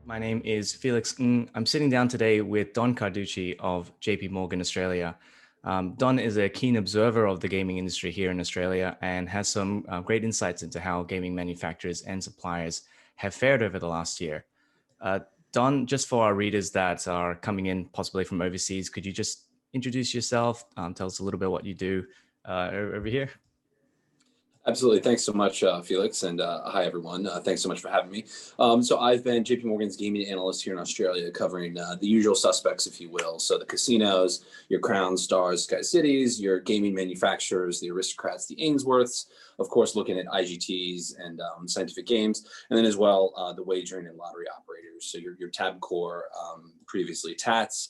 My name is Felix Ng. I'm sitting down today with Don Carducci of J.P.Morgan Australia. Don is a keen observer of the gaming industry here in Australia and has some great insights into how gaming manufacturers and suppliers have fared over the last year. Uh, Don, just for our readers that are coming in possibly from overseas, could you just introduce yourself, tell us a little bit what you do over here? Absolutely. Thanks so much, Felix. And hi, everyone. Thanks so much for having me. So I've been J.P. Morgan's gaming analyst here in Australia, covering the usual suspects, if you will. So the casinos, your Crowns, Stars, Sky Cities, your gaming manufacturers, the Aristocrats, the Ainsworths, of course, looking at IGTs and Scientific Games, and then as well, the wagering and lottery operators. So your Tabcorp, previously Tats,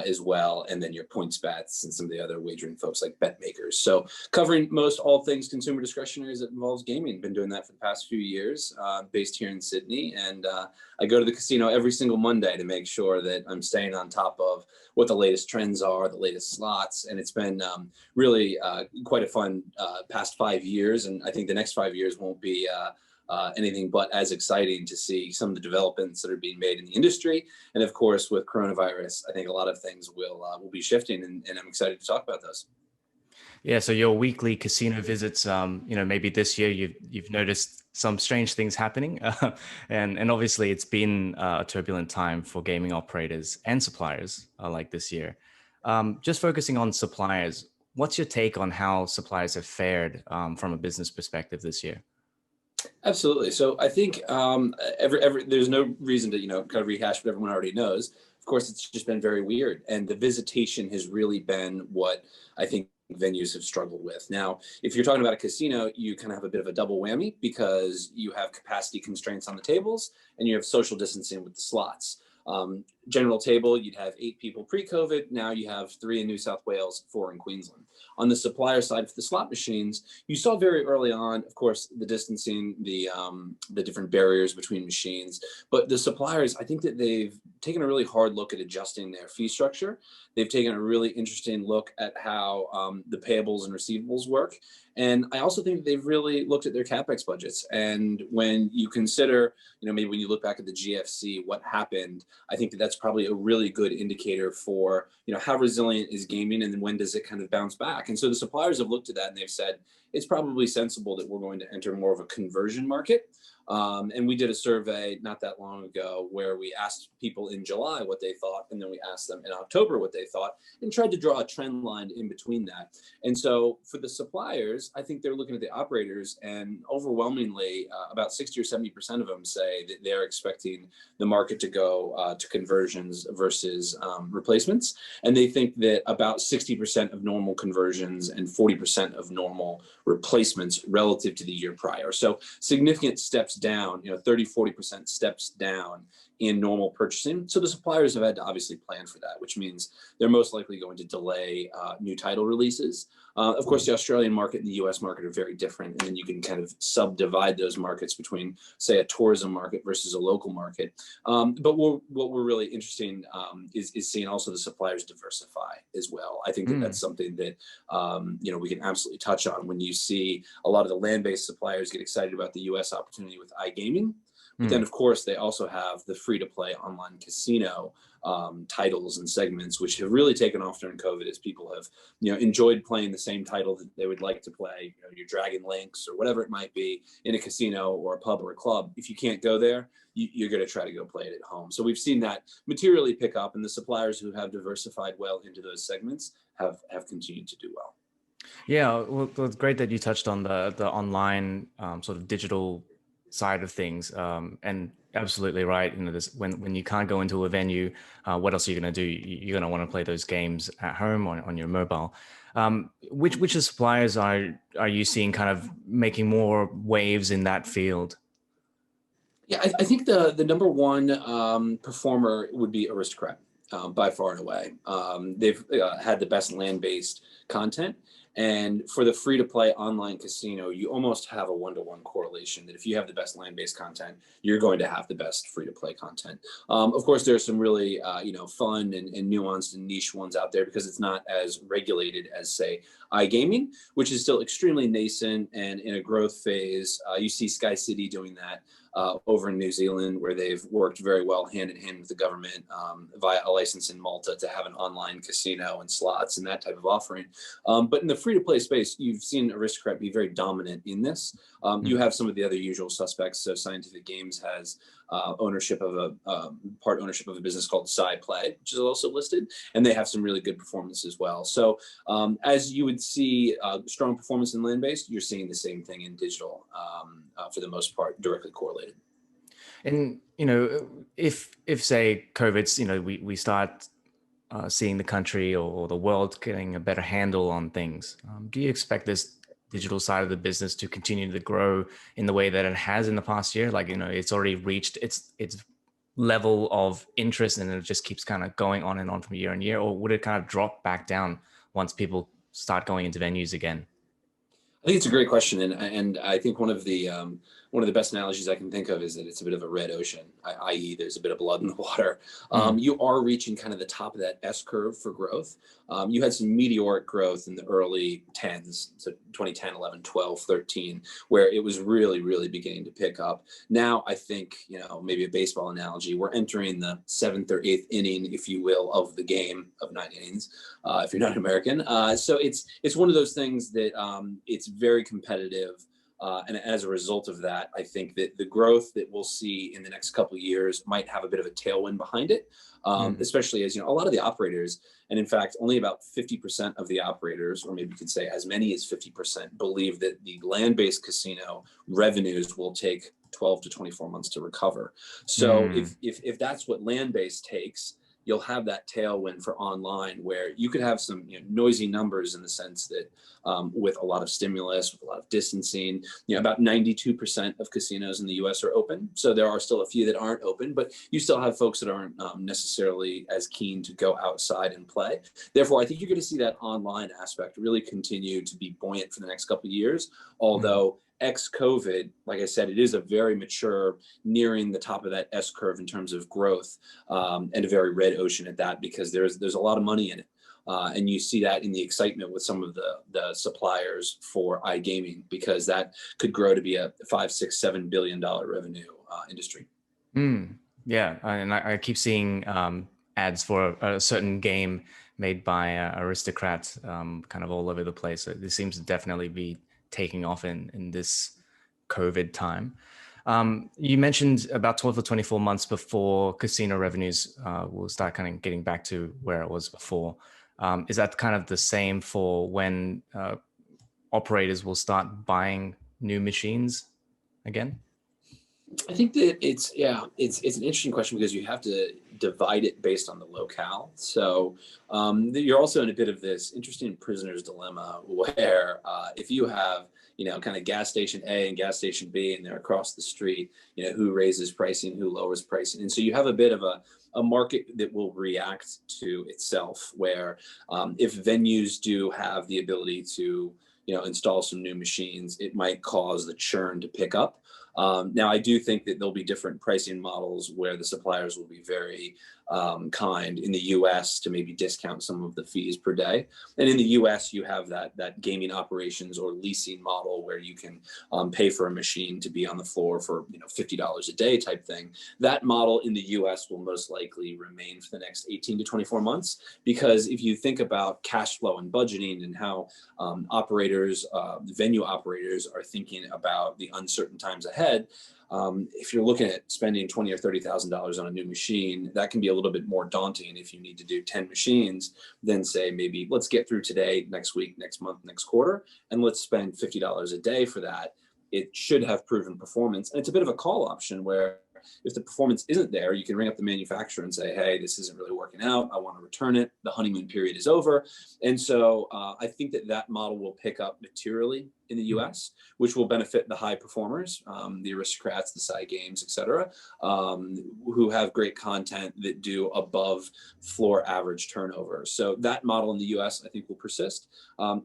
as well, and then your PointsBets and some of the other wagering folks like BetMakers. So covering most all things consumer discretionary that involves gaming. Been doing that for the past few years, based here in Sydney. And I go to the casino every single Monday to make sure that I'm staying on top of what the latest trends are, the latest slots. And it's been really quite a fun past 5 years. And I think the next 5 years won't be anything but as exciting to see some of the developments that are being made in the industry. And of course, with coronavirus, I think a lot of things will be shifting, and I'm excited to talk about those. Yeah, so your weekly casino visits, maybe this year you've noticed some strange things happening, and obviously it's been a turbulent time for gaming operators and suppliers like this year. Just focusing on suppliers, what's your take on how suppliers have fared from a business perspective this year? Absolutely. So I think there's no reason to kind of rehash what everyone already knows. Of course, it's just been very weird, and the visitation has really been what I think venues have struggled with. Now, if you're talking about a casino, you kind of have a bit of a double whammy because you have capacity constraints on the tables and you have social distancing with the slots. General table, you'd have 8 people pre-COVID. Now you have 3 in New South Wales, 4 in Queensland. On the supplier side for the slot machines, you saw very early on, of course, the distancing, the different barriers between machines. But the suppliers, I think that they've taken a really hard look at adjusting their fee structure. They've taken a really interesting look at how the payables and receivables work. And I also think that they've really looked at their CapEx budgets. And when you consider, maybe when you look back at the GFC, what happened, I think that that's probably a really good indicator for, how resilient is gaming and then when does it kind of bounce back. And so the suppliers have looked at that and they've said, it's probably sensible that we're going to enter more of a conversion market. And we did a survey not that long ago where we asked people in July what they thought, and then we asked them in October what they thought, and tried to draw a trend line in between that. And so for the suppliers, I think they're looking at the operators, and overwhelmingly, about 60 or 70% of them say that they're expecting the market to go to conversions versus replacements. And they think that about 60% of normal conversions and 40% of normal replacements relative to the year prior. So significant steps down, 30, 40% steps down in normal purchasing. So the suppliers have had to obviously plan for that, which means they're most likely going to delay new title releases. Of course, the Australian market and the US market are very different. And then you can kind of subdivide those markets between, say, a tourism market versus a local market. But what we're really interested is seeing also the suppliers diversify as well. I think that that's something that, we can absolutely touch on when you see a lot of the land-based suppliers get excited about the US opportunity with iGaming. But then, of course, they also have the free-to-play online casino titles and segments, which have really taken off during COVID as people have, enjoyed playing the same title that they would like to play, your Dragon Links or whatever it might be in a casino or a pub or a club. If you can't go there, you're going to try to go play it at home. So we've seen that materially pick up, and the suppliers who have diversified well into those segments have continued to do well. Yeah, well, it's great that you touched on the online sort of digital side of things, and absolutely right. This, when you can't go into a venue, what else are you going to do? You're going to want to play those games at home on your mobile. Which of the suppliers are you seeing kind of making more waves in that field? Yeah, I think the number one performer would be Aristocrat by far and away. They've had the best land-based content. And for the free-to-play online casino, you almost have a one-to-one correlation that if you have the best land-based content, you're going to have the best free-to-play content. Of course, there's some really, fun and nuanced and niche ones out there because it's not as regulated as, say, iGaming, which is still extremely nascent and in a growth phase. You see Sky City doing that over in New Zealand, where they've worked very well hand in hand with the government via a license in Malta to have an online casino and slots and that type of offering. But in the free-to-play space, you've seen Aristocrat be very dominant in this. You have some of the other usual suspects. So Scientific Games has part ownership of a business called SciPlay, which is also listed, and they have some really good performance as well. So as you would see strong performance in land-based, you're seeing the same thing in digital, for the most part, directly correlated. And if say COVID's, we start seeing the country or the world getting a better handle on things, do you expect this digital side of the business to continue to grow in the way that it has in the past year? Like, it's already reached its level of interest and it just keeps kind of going on and on from year on year, or would it kind of drop back down once people start going into venues again? I think it's a great question, and I think one of the best analogies I can think of is that it's a bit of a red ocean, i.e., there's a bit of blood in the water. You are reaching kind of the top of that S curve for growth. You had some meteoric growth in the early 10s, so 2010, 11, 12, 13, where it was really, really beginning to pick up. Now, I think, maybe a baseball analogy, we're entering the 7th or 8th inning, if you will, of the game of 9 innings, if you're not American. So it's one of those things that it's very competitive. And as a result of that, I think that the growth that we'll see in the next couple of years might have a bit of a tailwind behind it, especially as, a lot of the operators, and in fact, only about 50% of the operators, or maybe you could say as many as 50%, believe that the land-based casino revenues will take 12 to 24 months to recover. So if that's what land-based takes, you'll have that tailwind for online, where you could have some noisy numbers in the sense that with a lot of stimulus, with a lot of distancing, about 92% of casinos in the US are open. So there are still a few that aren't open, but you still have folks that aren't necessarily as keen to go outside and play. Therefore, I think you're going to see that online aspect really continue to be buoyant for the next couple of years, although ex-COVID, like I said, it is a very mature, nearing the top of that S curve in terms of growth, and a very red ocean at that, because there's a lot of money in it. And you see that in the excitement with some of the suppliers for iGaming, because that could grow to be a $5, $6, $7 billion revenue industry. Yeah, and I keep seeing ads for a certain game made by Aristocrat kind of all over the place. So this seems to definitely be taking off in this COVID time. You mentioned about 12 or 24 months before casino revenues will start kind of getting back to where it was before. Is that kind of the same for when operators will start buying new machines again? I think that it's an interesting question, because you have to divide it based on the locale. So you're also in a bit of this interesting prisoner's dilemma, where if you have kind of gas station A and gas station B, and they're across the street, who raises pricing, who lowers pricing, and so you have a bit of a market that will react to itself, where if venues do have the ability to install some new machines, it might cause the churn to pick up. Now, I do think that there'll be different pricing models where the suppliers will be very kind in the US to maybe discount some of the fees per day. And in the US, you have that gaming operations or leasing model, where you can pay for a machine to be on the floor for $50 a day type thing. That model in the US will most likely remain for the next 18 to 24 months, because if you think about cash flow and budgeting, and how venue operators are thinking about the uncertain times ahead, if you're looking at spending $20,000 or $30,000 on a new machine, that can be a little bit more daunting if you need to do 10 machines than say, maybe let's get through today, next week, next month, next quarter, and let's spend $50 a day for that. It should have proven performance. And it's a bit of a call option, where if the performance isn't there, you can ring up the manufacturer and say, hey, this isn't really working out, I want to return it. The honeymoon period is over. And so I think that model will pick up materially in the US, which will benefit the high performers, the Aristocrats, the Sci Games, et cetera, who have great content that do above floor average turnover. So that model in the US, I think, will persist.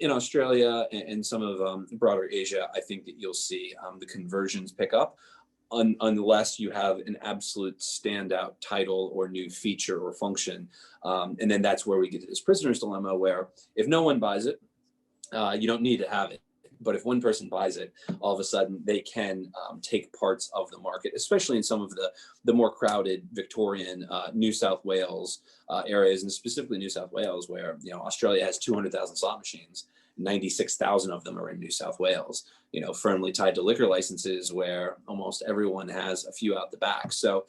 In Australia and some of broader Asia, I think that you'll see the conversions pick up, unless you have an absolute standout title or new feature or function. And then that's where we get to this prisoner's dilemma, where if no one buys it, you don't need to have it. But if one person buys it, all of a sudden they can take parts of the market, especially in some of the more crowded Victorian New South Wales areas, and specifically New South Wales, where Australia has 200,000 slot machines. 96,000 of them are in New South Wales, firmly tied to liquor licenses where almost everyone has a few out the back. So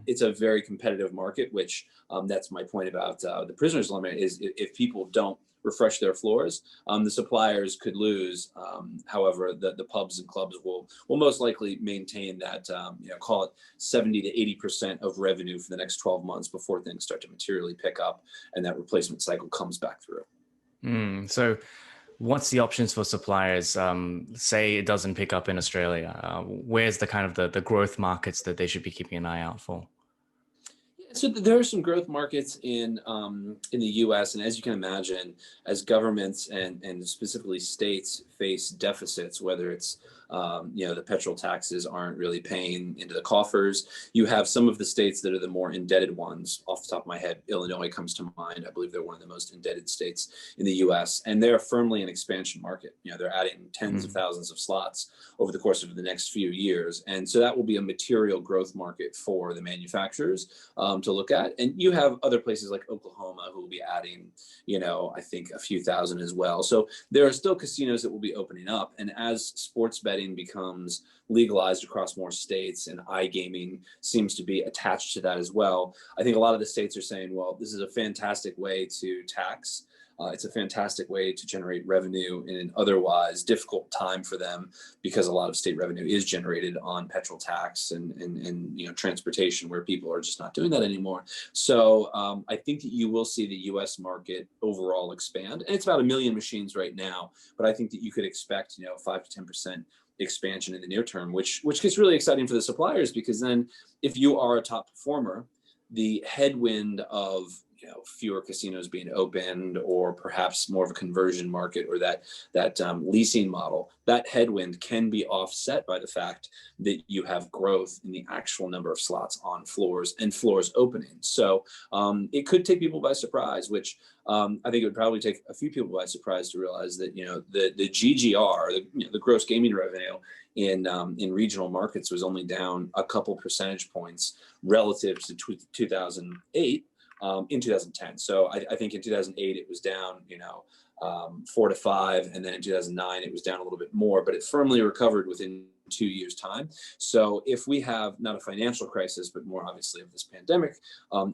it's a very competitive market, which that's my point about the prisoner's limit is if people don't refresh their floors, the suppliers could lose. However, the pubs and clubs will most likely maintain that, call it 70 to 80% of revenue for the next 12 months before things start to materially pick up and that replacement cycle comes back through. So what's the options for suppliers? Say it doesn't pick up in Australia. Where's the kind of the growth markets that they should be keeping an eye out for? So there are some growth markets in the U.S. and as you can imagine, as governments and specifically states face deficits, whether it's the petrol taxes aren't really paying into the coffers. You have some of the states that are the more indebted ones. Off the top of my head, Illinois comes to mind. I believe they're one of the most indebted states in the U.S. and they're firmly an expansion market. They're adding tens of thousands of slots over the course of the next few years, and so that will be a material growth market for the manufacturers to look at. And you have other places like Oklahoma who will be adding, I think a few thousand as well. So there are still casinos that will be opening up, and as sports betting becomes legalized across more states and iGaming seems to be attached to that as well, I think a lot of the states are saying, well, this is a fantastic way to tax. It's a fantastic way to generate revenue in an otherwise difficult time for them, because a lot of state revenue is generated on petrol tax and transportation, where people are just not doing that anymore. So I think that you will see the U.S. market overall expand, and it's about 1 million machines right now. But I think that you could expect 5 to 10% expansion in the near term, which gets really exciting for the suppliers, because then if you are a top performer, the headwind of fewer casinos being opened, or perhaps more of a conversion market, or that leasing model, that headwind can be offset by the fact that you have growth in the actual number of slots on floors and floors opening. So it could take people by surprise, which I think it would probably take a few people by surprise to realize that the GGR, the gross gaming revenue in regional markets was only down a couple percentage points relative to 2008. In 2010. So I think in 2008 it was down, 4 to 5, and then in 2009 it was down a little bit more, but it firmly recovered within 2 years' time. So if we have not a financial crisis, but more obviously of this pandemic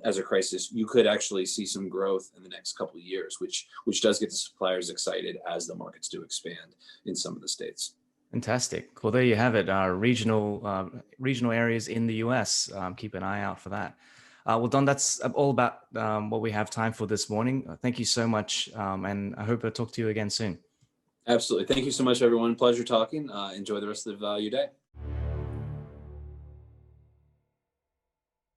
as a crisis, you could actually see some growth in the next couple of years, which does get the suppliers excited as the markets do expand in some of the states. Fantastic. Well, there you have it. Regional areas in the US. Keep an eye out for that. Well, Don, that's all about what we have time for this morning. Thank you so much. And I hope I'll talk to you again soon. Absolutely. Thank you so much, everyone. Pleasure talking. Enjoy the rest of your day.